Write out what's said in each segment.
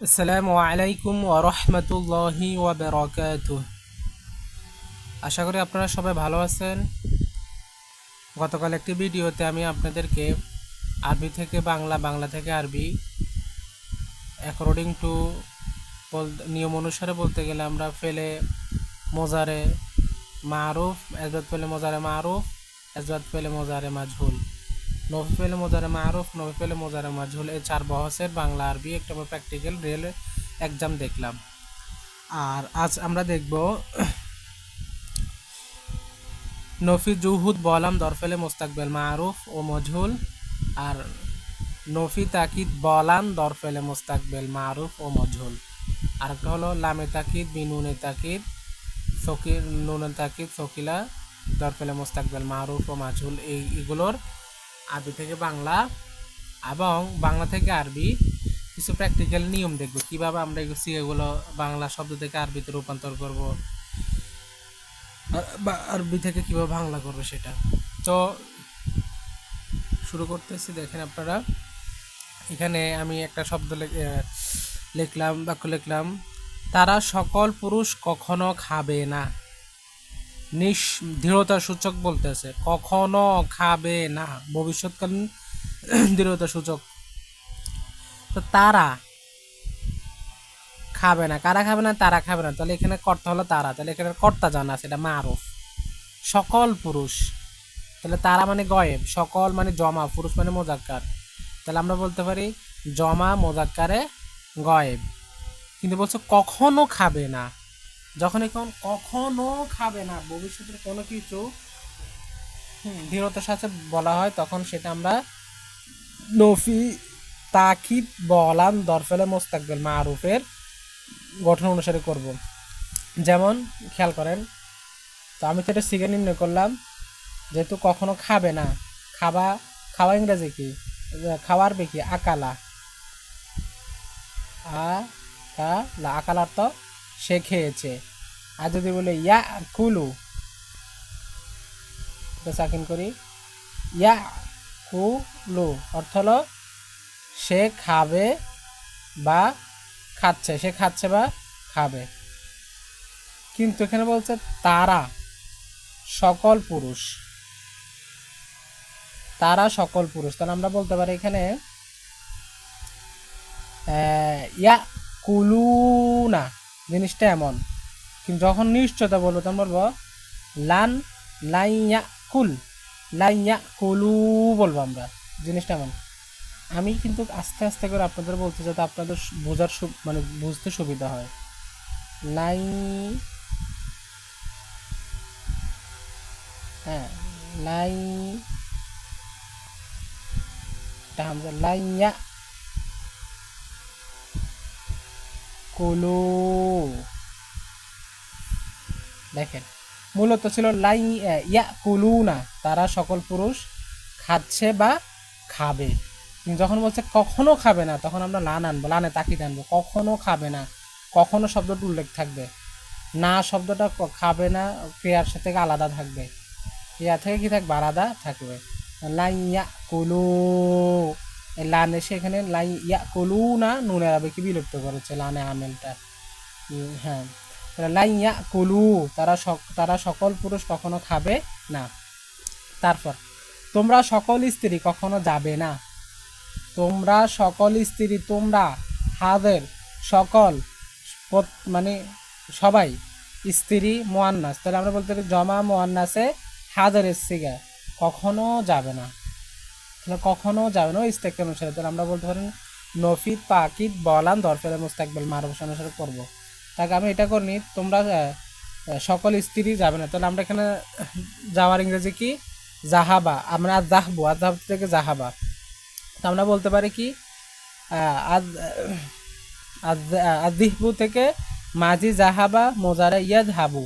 আসসালামু আলাইকুম ওয়া রাহমাতুল্লাহি ওয়া বারাকাতুহু। আশা করি আপনারা সবাই ভালো আছেন। গতকাল একটি ভিডিওতে আমি আপনাদেরকে আরবি থেকে বাংলা, বাংলা থেকে আরবি অ্যাকর্ডিং টু নিয়ম অনুসারে বলতে গেলে আমরা ফেলে মোজারে মারুফ, এজবাত ফেলে মোজারে মারুফ, এজবাত ফেলে মোজারে মাজহুল, নফি ফেলে মোজারে মারুফ, নফি ফেলে মোজারে মাজহুল, এই চার বহসের বাংলা আরবি একটা প্র্যাকটিক্যাল রিয়েল এক্সাম দেখলাম। আর আজ আমরা দেখব নফি জুহুদ বলাম দরফেলে মোস্তাকবেল মারুফ ও মজহুল, আর নফি তাকিদ বলান দরফেলে মোস্তাকবেল মারুফ ও মজহুল। আরেকটা হলো লামে তাকিদ বিনুনে তাকিদ সকিল নুনে তাকিদ সকিলা দরফেলে মোস্তাকবেল মারুফ ও মাজহুল। এইগুলোর আরবি থেকে বাংলা এবং বাংলা থেকে আরবি কিছু প্র্যাকটিক্যাল নিয়ম দেখব, কিভাবে আমরা এগুলো বাংলা শব্দ থেকে আরবিতে রূপান্তর করব, বা আরবি থেকে কিভাবে বাংলা করবে সেটা। তো শুরু করতেছি। দেখেন আপনারা, এখানে আমি একটা শব্দ লিখলাম, বাক্য লিখলাম, তারা সকল পুরুষ কখনো খাবে না। দৃঢ়তা সূচক বলতেছে, কখনো খাবে না, ভবিষ্যৎকালীন দৃঢ়তা সূচক। তো তারা খাবে না, কারা খাবে না? তারা খাবে না। তাহলে এখানে কর্তা হলো তারা, তাহলে এখানে কর্তা জানা আছে, এটা মারুফ। সকল পুরুষ, তাহলে তারা মানে গয়েব, সকল মানে জমা, পুরুষ মানে মোজাক্কার, তাহলে আমরা বলতে পারি জমা মোজাক্কারে গয়েব। কিন্তু বলছে কখনো খাবে না, যখন এখন কখনো খাবে না ভবিষ্যতের কোনো কিছু দৃঢ়তার সাথে বলা হয়, তখন সেটা আমরা নফি তাকিদ বলান দরফেলে মোস্তাকবেল মারুফের গঠন অনুসারে করব। যেমন খেয়াল করেন, তো আমি তো এটা সিগে নির্ণয় করলাম, যেহেতু কখনো খাবে না, খাওয়া খাওয়া ইংরেজি কি, খাওয়ার বেকি আকালা, আকালা, আকাল অর্থ সে খেয়েছে। আর যদি বলে ইয়া কুলু, সাকিন করি, ইয়া কুলু অর্থ হলো সে খাবে বা খাচ্ছে, সে খাচ্ছে বা খাবে। কিন্তু এখানে বলছে তারা সকল পুরুষ, তারা সকল পুরুষ, তাহলে আমরা বলতে পারি এখানে ইয়া কুলুনা, জিনিসটা এমন। কিন্তু যখন নিশ্চয়তা বলবো তখন বলবো লান লাইয়া কুল, লাইয়া কুলু বলবো আমরা, জিনিসটা এমন। আমি কিন্তু আস্তে আস্তে করে আপনাদের বলতে, যাতে আপনাদের বোঝার মানে বুঝতে সুবিধা হয়। লাই, হ্যাঁ, লাই, লাইয়া কুলু, দেখেন মূলত ছিল লাই ইয়া কুলু না, তারা সকল পুরুষ খাচ্ছে বা খাবে। কিন্তু যখন বলছে কখনো খাবে না, তখন আমরা লান আনবো, লানে তাকিদ আনবো, কখনো খাবে না, কখনো শব্দটা উল্লেখ থাকবে না, শব্দটা খাবে না ক্রিয়ার সাথে আলাদা থাকবে, ক্রিয়া থেকে কি থাকবে, আলাদা থাকবে। লাই ইয়া কুলু, লান এসে এখানে লাই ইয়া কুলু না নুনের আবে কি বিলুপ্ত করেছে, লানে আমেলটা। হ্যাঁ, লাইয়া কুলু, তারা সকল পুরুষ কখনো খাবে না। তারপর তোমরা সকল স্ত্রী কখনো যাবে না, তোমরা সকল স্ত্রী, তোমরা হাদের সকল, মানে সবাই, স্ত্রী মোয়ান্নাস, তাহলে আমরা বলতে পারি জমা মোয়ান্নাসে হাদের সিগা, কখনো যাবে না, তাহলে কখনো যাবে না ইস্তেক অনুসারে। তাহলে আমরা বলতে পারি নফিদ পাকিদ বলান দরফেলে মুস্তাকবেল মারুফ অনুসারে করবো। তাকে আমি এটা করিনি, তোমরা সকল স্ত্রী যাবে না, তাহলে আমরা এখানে যাওয়ার ইংরেজি কি, জাহাবা, আমরা জাহবু, আজাহাব থেকে জাহাবা, তো আমরা বলতে পারি কি আদিহবু থেকে মাজি জাহাবা মোজারে ইয়াদ হাবু।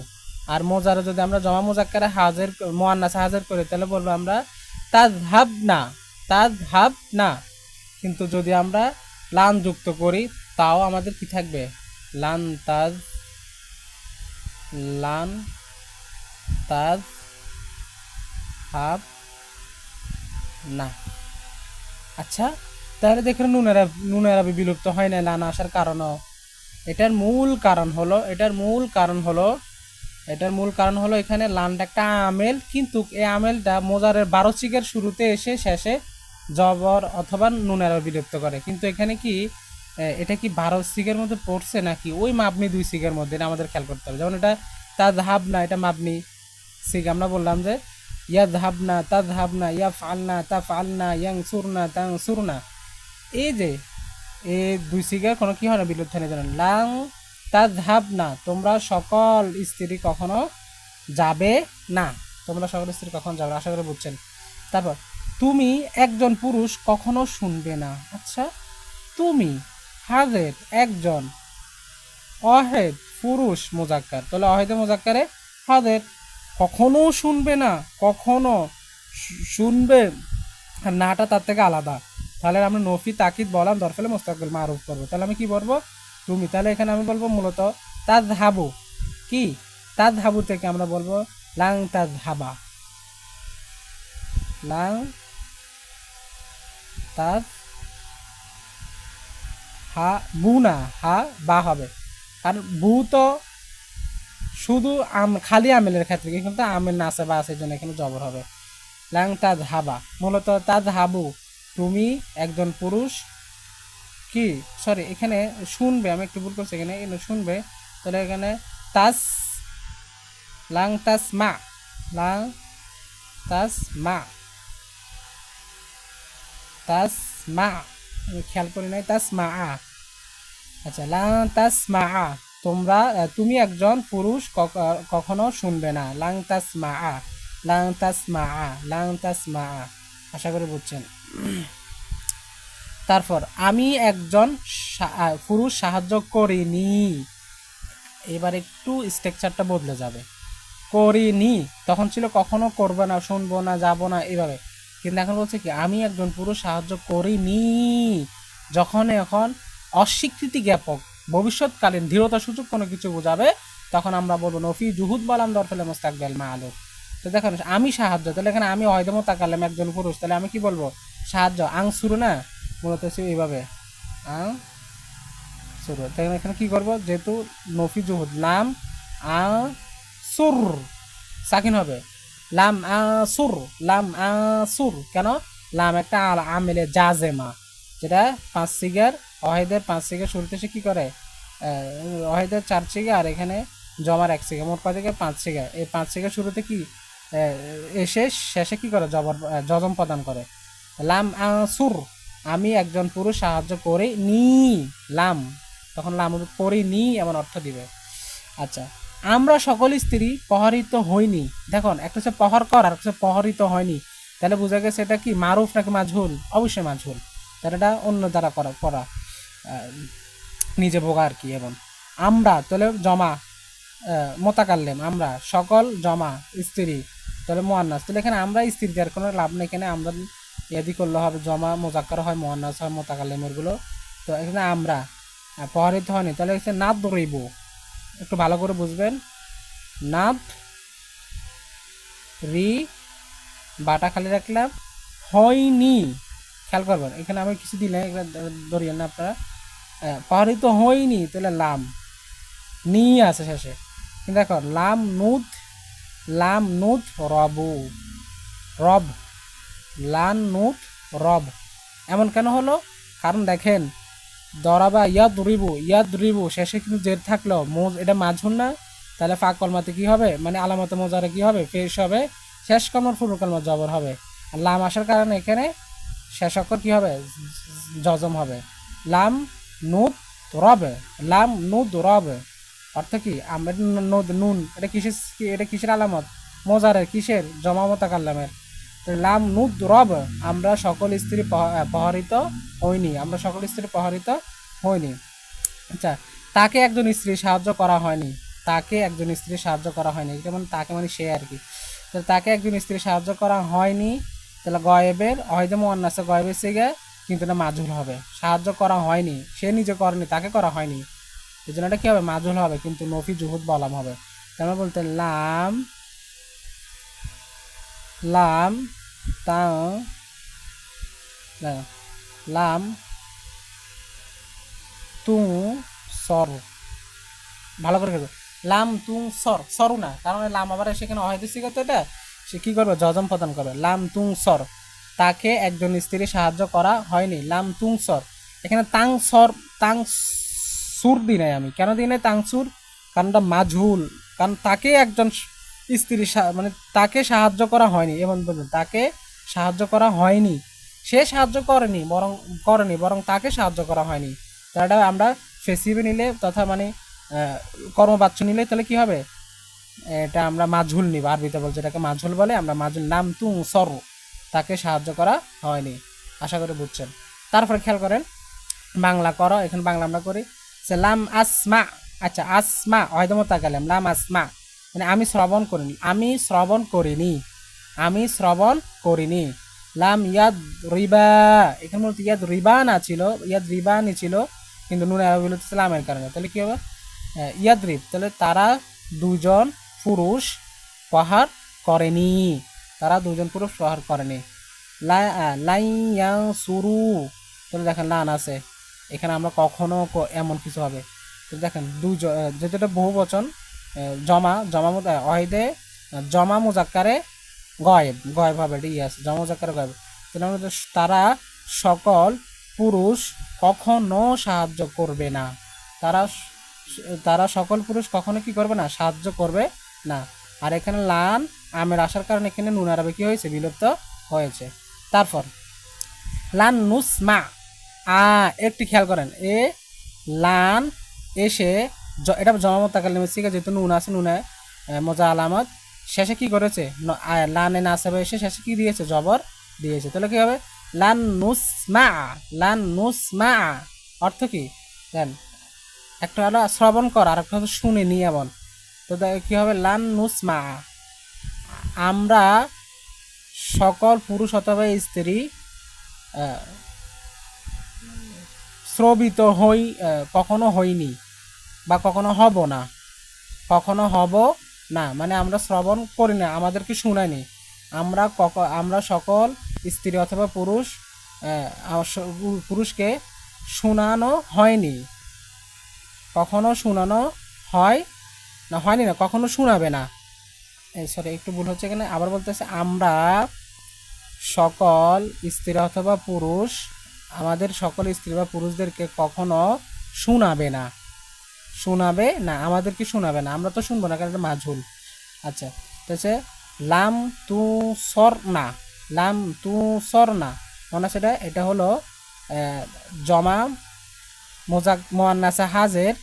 আর মোজারে যদি আমরা জমা মোজাক্কারে হাজের মোয়ান্নাস হাজের করি, তাহলে বলবো আমরা তাজ হাব না, তাজ হাব না। কিন্তু যদি আমরা লান যুক্ত করি, তাও আমাদের কি থাকবে, লান তাজ, লান তাজ হাব না। আচ্ছা, তাহলে দেখুন নুনের আরবি বিলুপ্ত হয় না লান আসার কারণও। এটার মূল কারণ হলো এখানে লানটা একটা আমেল, কিন্তু এই আমেলটা মোজারের 12 সিগের শুরুতে এসে শেষে জবর অথবা নুনের আরবি বিলুপ্ত করে। কিন্তু এখানে কি এটা কি 12 সিগের মধ্যে পড়ছে নাকি ওই মাবনি 2 সিগের মধ্যে, এটা আমাদের খেয়াল করতে হবে। যেমন এটা তাযহাব না, এটা মাবনি সিগ। আমরা বললাম যে ইয়াযহাবনা তাযহাবনা, ইয়াফআলনা তাফআলনা, ইয়ানসুরনা তানসুরনা। এই যে এই 2 সিগার কোনো কি হয় না, বিলুপ্ত হয় না। লাং তাযহাবনা, তোমরা সকল স্ত্রী কখনো যাবে না, তোমরা সকল স্ত্রী কখনো যাবে না, আশা করি বুঝছেন। তারপর তুমি একজন পুরুষ কখনো শুনবে না। আচ্ছা, তুমি হাজের একজন, অহেদ পুরুষ মুজাক্কার, তাহলে অহেদে মুজাক্কারে হাজের, কখনো শুনবে না, কখনো শুনবে, আর নাটা তার থেকে আলাদা। তাহলে আমরা নফি তাকিদ বলাম দরফেলে মোস্তাকবিল মারুফ করবো। তাহলে আমি কি বলবো? তুমি। তাহলে এখানে আমি বলবো মূলত তাযহাবু, কি তাযহাবু থেকে আমরা বলবো লাং তাযহাবা, লাং তাজ হা বু না, হা বা হবে, কারণ বু তো শুধু খালি আমেলের ক্ষেত্রে, কিন্তু আমেল না আছে বা আছে, জন্য এখানে জবর হবে। লাং তাযহাবা, মূলত তাযহাবু, তুমি একজন পুরুষ কি, সরি এখানে শুনবে, আমি একটু ভুল করছি, এখানে শুনবে। তাহলে এখানে তাস, লাং তাস মা, লাং তাস মা, তাস মা, আমি খেয়াল করি নাই, তাস মা আ। আচ্ছা, লাং তাস মা আ, তুমি একজন পুরুষ কখনো শুনবে না। লাং তাস মা আ, লাং তাস মা আ, লাং তাস মা আ, আশা করি বুঝছেন। তারপর আমি একজন পুরুষ সাহায্য করিনি, এবার একটু স্ট্রাকচারটা বদলে যাবে। করিনি তখন ছিল কখনো করবে না, শুনবো না, যাবো না, এইভাবে। কিন্তু এখন বলছে কি আমি একজন পুরুষ সাহায্য করিনি, যখন এখন অস্বীকৃতি জ্ঞাপক ভবিষ্যৎকালীন দৃঢ়তা সূচক কোনো কিছু বোঝাবে, তখন আমরা বলবো নফি জুহুদ বালাম দরফেলে মুস্তাকবিল মাআলুফ। তো দেখেন আমি সাহায্য, তাহলে এখানে আমি হয়তো তাকালাম একজন পুরুষ, তাহলে আমি কি বলবো? সাহায্য, আং শুরু না, মূলত এইভাবে আং শুরু। তাই এখানে কি করবো, যেহেতু নফি জুহুদ, লাম আ সুর সাকিন হবে, লাম আ সুর, লাম আ সুর। কেন? লাম একটা আমেলে জাজেমা, যেটা 5 সিগার, অহেদের 5 সিগার শুরুতে সে কি করে, অহেদের 4 সিগার, আর এখানে জমার 1 সিগার, মোট কত 5 সিগার। এই 5 সিগার শুরুতে কি এসে শেষে কি করে, জজম প্রদান করে। লাম আ সুর, আমি একজন পুরুষ সাহায্য করে নি, লাম তখন লাম করে নি এমন অর্থ দিবে। আচ্ছা, আমরা সকল স্ত্রী প্রহরিত হইনি। দেখুন, একটা হচ্ছে প্রহর কর, আর হচ্ছে প্রহরিত হয়নি। তাহলে বোঝা গেছে এটা কি মারুফ নাকি মাজহুল? অবশ্যই মাজহুল। তাহলে এটা অন্য দ্বারা করা নিজে ভোগা আর কি। এবং আমরা তাহলে জমা মোতাকাল্লেম, আমরা সকল জমা স্ত্রী, তাহলে মুয়ান্নাস। তাহলে এখানে আমরা স্ত্রী দেওয়ার কোনো লাভ নেই, এখানে আমরা ইয়াদি করলে হবে, জমা মোজাক্কার হয়, মুয়ান্নাস হয় মোতাকাল্লেমের গুলো। তো এখানে আমরা প্রহরিত হয়নি, তাহলে হচ্ছে নাদ দরিব, একটু ভালো করে বুঝবেন। নাদ রি, বাটা খালি রাখলাম, হয়নি, খেয়াল করবেন এখানে আমি কিছু দিলে ধরিয়েন না আপনারা, প্রহরিত হয়নি, তাহলে লাম নি আছে শেষে। কিন্তু দেখো লাম নুদ রবু, রব, লান নুদ রব, এমন কেন হলো? কারণ দেখেন দরাবা ইয়াদ রিবু শেষে কিন্তু জের থাকলো, এটা মাজহুল না, তাহলে ফাঁক কলমাতে কি হবে, মানে আলামতে মোজারে কি হবে, পেশ হবে, শেষ কলমার ফুল কলমা জবর হবে। আর লাম আসার কারণে এখানে শেষ অক্ষর কি হবে, জজম হবে। লাম নুদ রবে, লাম নুদ রবে, অর্থ কি আমরা নুন, এটা কিসের আলামত? মোজারের, কিসের? জমা মোতাকাল্লামের। লাম নুদ রব, আমরা সকল স্ত্রী প্রহরিত হইনি, আমরা সকল স্ত্রী প্রহরিত হয়নি। আচ্ছা, তাকে একজন স্ত্রী সাহায্য করা হয়নি, তাকে একজন স্ত্রী সাহায্য করা হয়নি, যেমন তাকে মানে সে আর কি। তো তাকে একজন স্ত্রী সাহায্য করা হয়নি, তাহলে গয়েবের অহেদে মুয়ান্নাসে গয়েবের সিগা, কিন্তু এটা মাজহুল হবে। সাহায্য করা হয়নি, সে নিজে করেনি, তাকে করা হয়নি, এই জন্য এটা কি হবে, মাজহুল হবে, কিন্তু নফি জুহুদ বলাম হবে। তাহলে বলতে লাম লাম তা লাম তুং সর, ভালো করে খেলবে, লাম তুং সর, সরু না, কারণ লাম আবার সেখানে অহেতুক সিগা তো এটা, সে কি করবে, যজম প্রদান করবে। লাম তুং সর, তাকে একজন স্ত্রী সাহায্য করা হয়নি। লাম তুং সর, এখানে তাং সর, তাং সুর দিই নাই আমি, কেন দিই নাই তাং সুর, কারণটা মাঝুল, কারণ তাকে একজন স্ত্রী মানে তাকে সাহায্য করা হয়নি, এবং তাকে সাহায্য করা হয়নি, সে সাহায্য করেনি বরং তাকে সাহায্য করা হয়নি। তাহলে আমরা ফেসিভে নিলে তথা মানে কর্মবাচ্য নিলে তাহলে কি হবে, এটা আমরা মাঝুল নিব, আরবিতে বলছে এটাকে মাঝুল বলে, আমরা মাঝুল, নাম তুং সর, তাকে সাহায্য করা হয়নি। আশা করি বুঝছেন। তারপরে খেয়াল করেন বাংলা করো, এখানে বাংলা আমরা করি সে লাম আসমা, আচ্ছা আসমা হয়তো তাকালাম, লাম আসমা মানে আমি শ্রবণ করিনি, আমি শ্রবণ করিনি। লাম ইয়াদ রিবা, এখানে বলতে ইয়াদ রিবা না ছিল, ইয়াদ রিবানি ছিল, কিন্তু নুন আরবি লামের কারণে, তাহলে কি হবে ইয়াদ রিব, তাহলে তারা দুজন পুরুষ প্রহার করেনি, তারা দুজন পুরুষ প্রহার করেনি। লাইয়াং সুরু, তাহলে দেখেন লান আছে, এখানে আমরা কখনো এমন কিছু হবে, তো দেখেন দুজন, যেটা বহু বচন জমা অহিদে জমা মুজাক্কারে গয়েব হবে, ঠিক আছে, জমা মুজাক্কারে গয়েব, তারা সকল পুরুষ কখনো সাহায্য করবে না, তারা সকল পুরুষ কখনো কি করবে না, সাহায্য করবে না। আর এখানে লান আমের আসার কারণে এখানে নুন আরবে কি হয়েছে, বিলুপ্ত হয়েছে। তারপর লান নুসমা, একটু খেয়াল করেন, এ লান এসে এটা জমামতাকাল নেমেছিকা, যেহেতু নুন আছে, নুনে মজা আলামত, শেষে কি করেছে, লানে নাসাবে এসে শেষে কি দিয়েছে, জবর দিয়েছে, তাহলে কি হবে লান নুসমা, লান নুসমা অর্থ কি দেন, একটা হলো শ্রবণ কর, আর একটা হলো শুনে নি, এমন তো কি হবে লান নুসমা, আমরা সকল পুরুষ অথবা স্ত্রী শ্রবিত কখনো হইনি বা কখনো হব না, মানে আমরা শ্রবণ করি না, আমাদেরকে শুনায়নি, আমরা সকল স্ত্রী অথবা পুরুষকে শোনানো হয়নি, কখনো শোনানো হয়নি না, কখনো শোনাবে না, সরি একটু ভুল হচ্ছে এখানে, আবার বলতেছে আমরা সকল স্ত্রী অথবা পুরুষ, আমাদের সকল স্ত্রী বা পুরুষদেরকে কখনো শোনাবে না, আমাদেরকে শোনাবে না, আমরা তো শুনবো না, কারণ এটা মাঝুল। আচ্ছা, তো হচ্ছে লাম তু সর না, লাম তু সর না মনে সেটা, এটা হলো জমা মুয়ান্নাসে হাজের,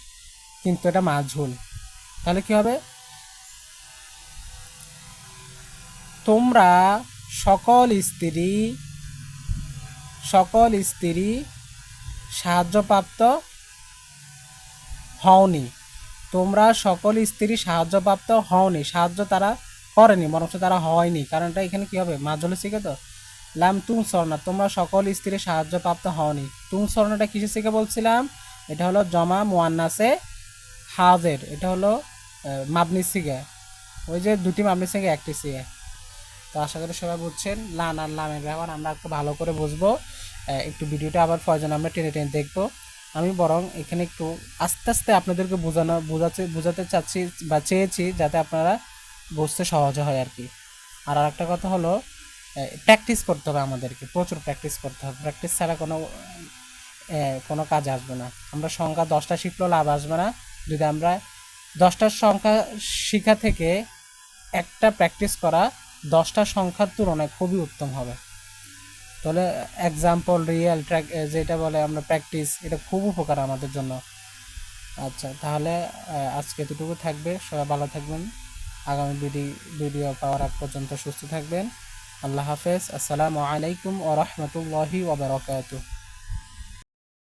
কিন্তু এটা মাঝুল, তাহলে কি হবে, তোমরা সকল স্ত্রী সাহায্যপ্রাপ্ত হওনি, তোমরা সকল স্ত্রী সাহায্যপ্রাপ্ত হওনি, সাহায্য তারা করেনি বরং তারা হয়নি, কারণ এটা এখানে কি হবে, মাঝুলে শিখে তো, লাম তুম স্বর্ণা, তোমরা সকল স্ত্রী সাহায্যপ্রাপ্ত হওনি, তুম স্বর্ণাটা কিসে শিখে বলছিলাম, এটা হলো জমা মুয়ান্নাসে হাজের, এটা হলো মাবনি শিখে, ওই যে দুটি মাবনি শিখে একটি শিখে। তো আশা করি সবাই বুঝছেন, লান আর লামের ব্যবহার আমরা একটু ভালো করে বুঝবো, একটু ভিডিওটা আবার প্রয়োজন আমরা টেনে টেনে দেখবো, আমি বরং এখানে একটু আস্তে আস্তে আপনাদেরকে বোঝাতে চাচ্ছি বা চেয়েছি, যাতে আপনারা বুঝতে সহজ হয় আর কি। আর আরেকটা কথা হলো, প্র্যাকটিস করতে হবে, আমাদেরকে প্রচুর প্র্যাকটিস করতে হবে, প্র্যাকটিস ছাড়া কোনো কাজে আসবে না, আমরা সংখ্যা 10টা শিখলেও লাভ আসবে না, যদি আমরা 10টার সংখ্যা শিখা থেকে একটা প্র্যাকটিস করা 10টা সংখ্যার তুলনায় খুবই উত্তম হবে। তাহলে এক্সাম্পল, রিয়েল, যেটা বলে আমরা প্র্যাকটিস, এটা খুব উপকার আমাদের জন্য। আচ্ছা, তাহলে আজকে এতটুকু থাকবে, সবাই ভালো থাকবেন, আগামী ভিডিও পাওয়ার আগ পর্যন্ত সুস্থ থাকবেন। আল্লাহ হাফেজ, আসসালামু আলাইকুম ওয়া রাহমাতুল্লাহি ওয়া বারাকাতুহু।